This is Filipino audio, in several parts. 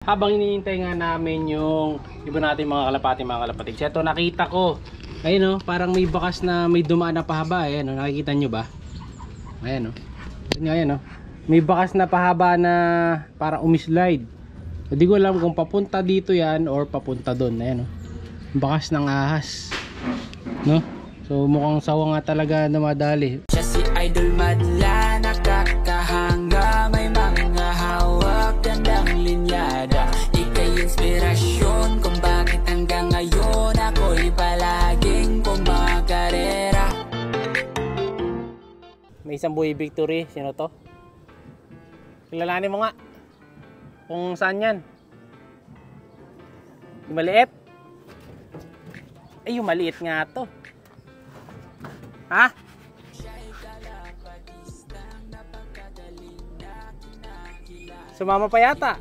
habang hinihintay nga namin yung iba natin mga kalapati. Ito nakita ko. Ayun oh, parang may bakas na may dumaan na pahaba. Ayan oh, nakikita nyo ba? Ayan oh. Ayan oh. May bakas na pahaba na parang umislide. Hindi ko alam kung papunta dito yan or papunta doon. Ayan oh. Bakas ng ahas. No? So mukhang sawa nga talaga na madali. Siya si Idol Madla, nakakahanga, may mga hawak, gandang linyada. Ika'y inspirasyon kung bakit hanggang ngayon ako'y palaging kumakarera. May isang buhay victory. Sino to? Kilalanin mo nga kung saan yan. Yung maliit? Ay, yung maliit nga to. Ha? Sumama pa yata.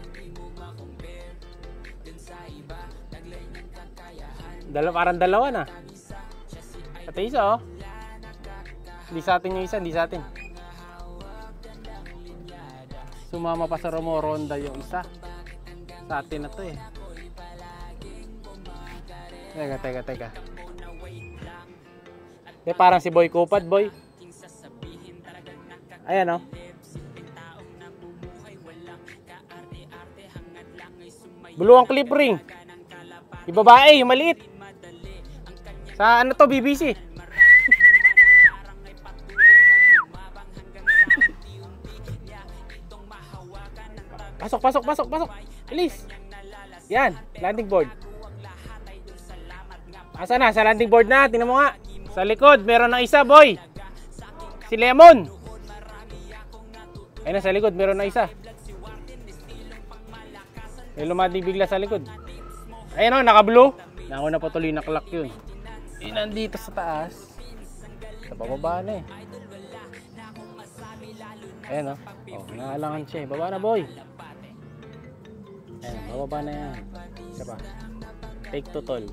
Parang dalawa na. Pati isa oh. Hindi sa atin yung isa, hindi sa atin. Sumama pa sa Romoronda yung isa. Sa atin na to eh. Teka. Eh, parang si Boy Kupad, boy. Ayan oh. Buluang clip ring. Yung babae, yung maliit. Sa ano to, BBC? Pasok. Bilis. Yan, landing board. Asa na? Sa landing board na. Tingnan mo nga. Sa likod, meron ng isa, boy. Si Lemon. Ayun na, sa likod, meron ng isa. May lumating bigla sa likod. Ayun o, naka-blue. Naku na patuloy na clock yun. Eh, nandito sa taas. Sa bababa na eh. Ayun o. Oh, naalangan siya eh. Baba na, boy. Ayun, bababa na yan. Isa pa. Take to tol.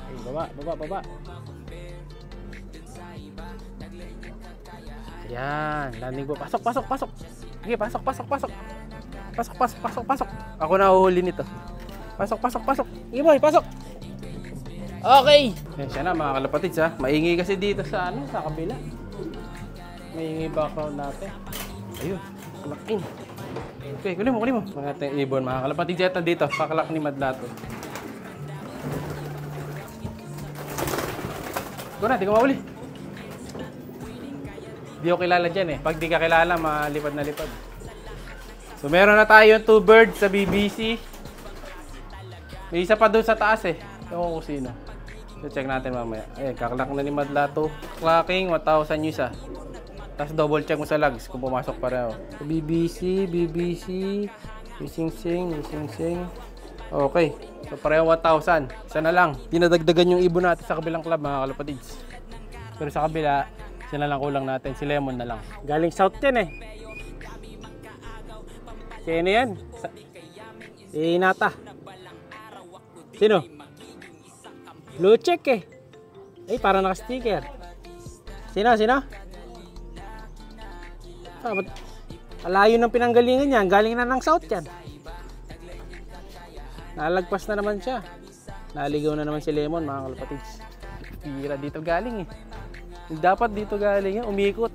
Ay, baba. Yan, landing board. Pasok. Sige, pasok. Pasok. Ako na uhuli nito. Pasok. Sige boy, pasok. Okay. Yan siya na mga kalapatids ha. Maingay kasi dito sa sa kabila. Maingay background natin. Ayun, kalakin. Okay, kunin mo. Mga ibon mga kalapatids ito dito. Pakalak ni Madlato. Ito na, di ko mahuli. Di ko kilala dyan eh. Pag di ka kilala, malipad na lipad. So meron na tayo 2 birds sa BBC. May isa pa doon sa taas eh. Ewan ko sino. So check natin mamaya. Ayan, kakalak na ni Madlato. Clacking, 1,000 yung isa. Tapos double check mo sa logs kung pumasok pareho. So BBC. Missing sing. Okay. So pareho 1,000. Isa na lang. Dinadagdagan yung ibon natin sa kabilang club mga kalapatids. Pero sa kabila, isa na lang kulang natin. Si Lemon na lang. Galing south yan eh. Sino yan? Si Nata. Sino? Blue check eh. Ay, parang naka-sticker. Sino? Alayo ng pinanggalingan yan. Galing na ng south yan. Nalagpas na naman siya. Naligaw na naman si Lemon mga kalapatids. Pira dito galing eh. Dapat dito galing eh. Umikot.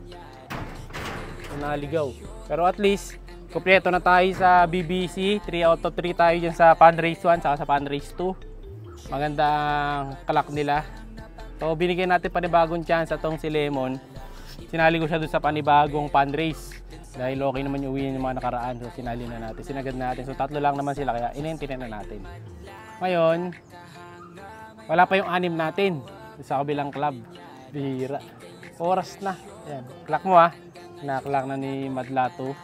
Naligaw. Pero at least kompleto na tayo sa BBC. 3 out of 3 tayo dyan sa Fundraise 1 saka sa Fundraise 2. Magandang kalak nila. So binigyan natin panibagong chance atong si Lemon. Sinali ko siya doon sa panibagong Fundraise. Dahil okay naman yung uwi yung mga nakaraan. So sinali na natin, sinagad natin. So 3 lang naman sila kaya inentinan na natin. Ngayon, wala pa yung 6 natin sa kabilang club. Bihira. Oras na. Ayan. Clock mo ha. Nakaklak na ni Madlato.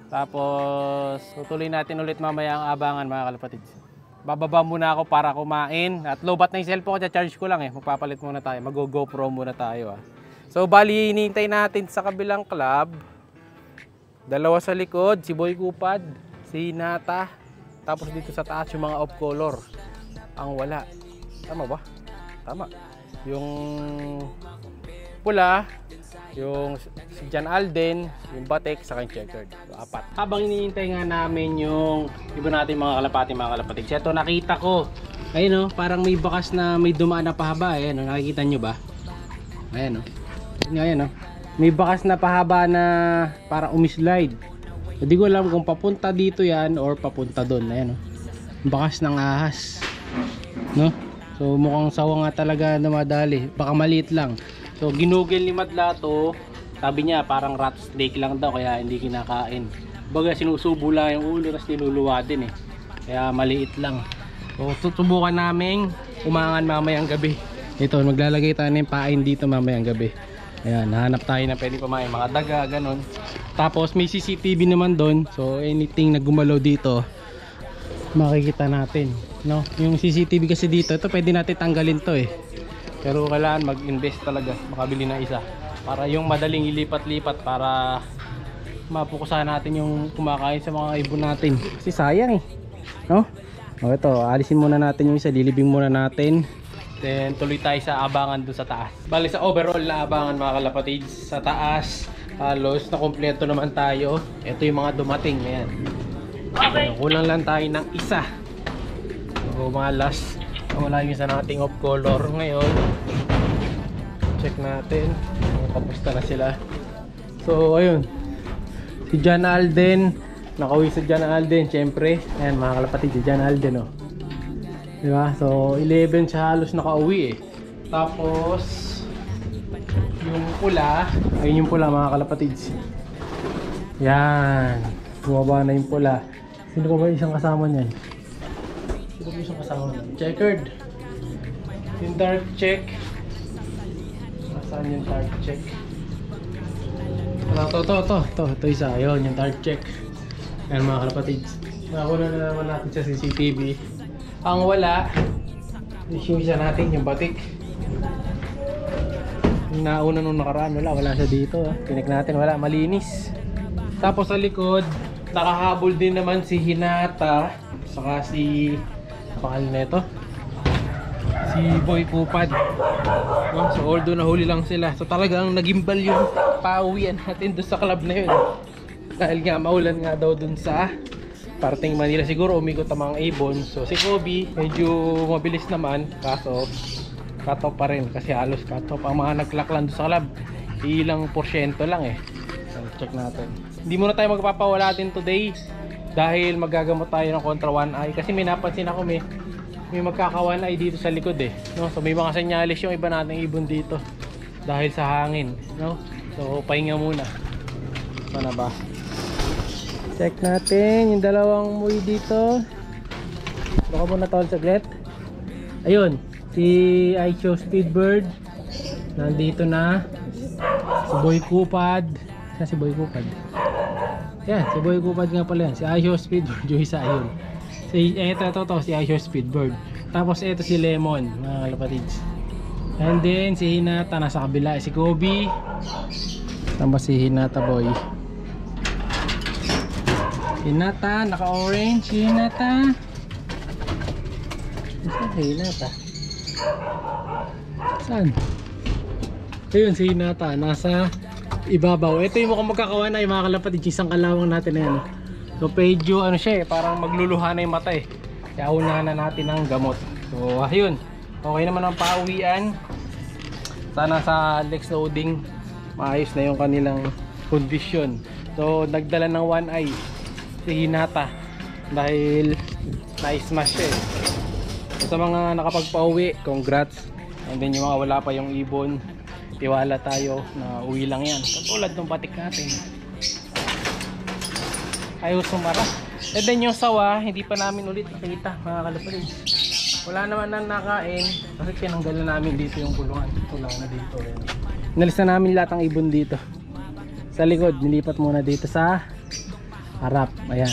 Tapos tutuloy natin ulit mamaya ang abangan mga kalapatids. Bababa muna ako para kumain. At lobat na yung cellphone ko, charge ko lang eh. Magpapalit muna tayo. Mag-GoPro muna tayo ha. So bali hinihintay natin sa kabilang club. 2 sa likod, si Boy Kupad, si Nata, tapos dito sa taas yung mga off color ang wala. Tama ba? Tama. Yung pula, yung si John Alden, yung Batik, saka yung checkered. So, 4. Habang iniintay nga namin yung iba natin mga kalapati. Ito nakita ko. Ayun oh, parang may bakas na may dumaan na pahaba. Ayan oh, nakikita nyo ba? Ayan oh. Ayan oh. May bakas na pahaba na parang umislide. Hindi ko alam kung papunta dito yan or papunta doon. Ayan oh. Bakas ng ahas. No? So mukhang sawa nga talaga na madali. Baka maliit lang. So ginugel ni Madla to, sabi niya parang rat snake lang daw kaya hindi kinakain. Baga sinusubo lang yung ulo tapos niluluwa din eh. Kaya maliit lang. So susubukan naming umangan mamayang gabi. Ito maglalagay tayo ng pain dito mamayang gabi. Ayan, nahanap tayo na pwede pamain mga daga, ganon. Tapos may CCTV naman doon. So anything na gumalaw dito makikita natin, no? Yung CCTV kasi dito, ito pwede natin tanggalin to eh. Pero kailangan mag-invest talaga, makabili na isa para yung madaling ilipat-lipat para mapukusahan natin yung kumakain sa mga ibon natin. Kasi sayang eh, no? O ito, alisin muna natin yung isa, lilibing muna natin. Then tuloy tayo sa abangan dun sa taas. Bali sa overall na abangan mga kalapatids, sa taas halos na kompleto naman tayo. Ito yung mga dumating, ayan. Kulang lang tayo ng isa. So mga last, wala yung isa nating off color ngayon. Check natin kamusta na sila. So ayun, si John Alden, nakauwi sa John Alden syempre. Ayan mga kalapatid, si John Alden oh. Diba? So 11 siya halos nakauwi eh. Tapos yung pula, ayun yung pula mga kalapatids. Yan, bumaba na yung pula. Sino ko ba isang kasama niyan? Sino ko isang kasama niyan? Checkered. Yung dark check. Nasaan yung dark check? Ito isa. Ayun, yung dark check. Ayan mga kalapatids. Nakakuha na naman natin sa CCTV. Ang wala, yung isa natin, yung Batik. Yung nauna nung nakaraan, wala siya dito. Tinik natin, wala, malinis. Tapos sa likod, nakahabol din naman si Hinata, saka si pangalan nito, si Boy Kupad. No? So although nahuli lang sila, so talagang nagimbal yung pauwian natin doon sa club na yun. Dahil nga maulan nga daw doon sa parting Manila, siguro umikot ang mga ibon. So si Kobe medyo mabilis naman, kaso cut off pa rin kasi halos cut off ang mga nagklaklan doon sa club. Ilang porsyento lang eh. So check natin. Hindi muna tayo magpapawala din today dahil magagamot tayo ng kontra one eye kasi may napansin ako may magkaka one eye dito sa likod eh, no? So may mga senyalis yung iba nating ibon dito dahil sa hangin, no? So pahinga muna. Sana ba? Check natin yung dalawang muy dito. Baka muna tawal saglit. Ayun, si Aisho Speedbird nandito na. Si Boy Kupad. Si Boy Kupad. Yan, si Boy Kupad nga pala yan. Si Aisho Speedbird, yung isa yun. Ito, si Aisho Speedbird. Tapos ito si Lemon, mga kalapatids. And then si Hinata nasa kabila. Si Kobe. Tapos si Hinata Boy. Hinata, naka-orange. Hinata. Saan si Hinata? Saan? Ayun si Hinata, nasa ibabaw. Ito yung mukhang magkakawan ay mga kalapatid, isang kalawang natin na yan. So medyo ano siya eh, parang magluluha na yung mata eh. Kaya unahan na natin ang gamot. So ayun, okay naman ang pauwian. Sana sa next loading maayos na yung kanilang condition. So nagdala ng one eye si Hinata dahil na-smash siya eh. So, sa mga nakapagpauwi, congrats. And then yung mga wala pa yung ibon, tiwala tayo na uwi lang yan katulad ng Batik natin. Ayaw sumara. And then yung sawa, hindi pa namin ulit nakita mga kalapatid. Wala naman na nakain kasi tinanggal na namin dito yung kulungan. Wala na dito. Inalis na namin lahat ng ibon dito sa likod. Nilipat muna dito sa harap. Ayan,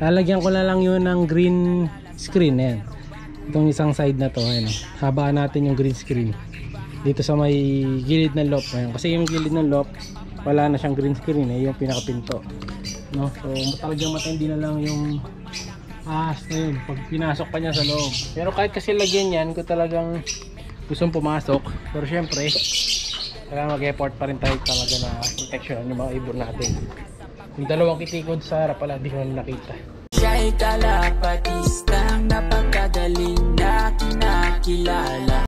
lalagyan ko na lang yun ng green screen. Ayan, itong isang side na to. Ayan, habaan natin yung green screen dito sa may gilid ng loft. Ayan, kasi yung gilid ng loft wala na siyang green screen eh, yung pinakapinto, no? So talagang matindi na lang yung ahas na yun pag pinasok pa niya sa loob. Pero kahit kasi lagyan yan kung talagang gustong pumasok, pero syempre Kailangan mag-effort pa rin tayo talaga na protection yung mga ibon natin. Yung dalawang kitikod sa harap pala, di ko na nakita. Siya'y kalapatistang napakagaling na kinakilala.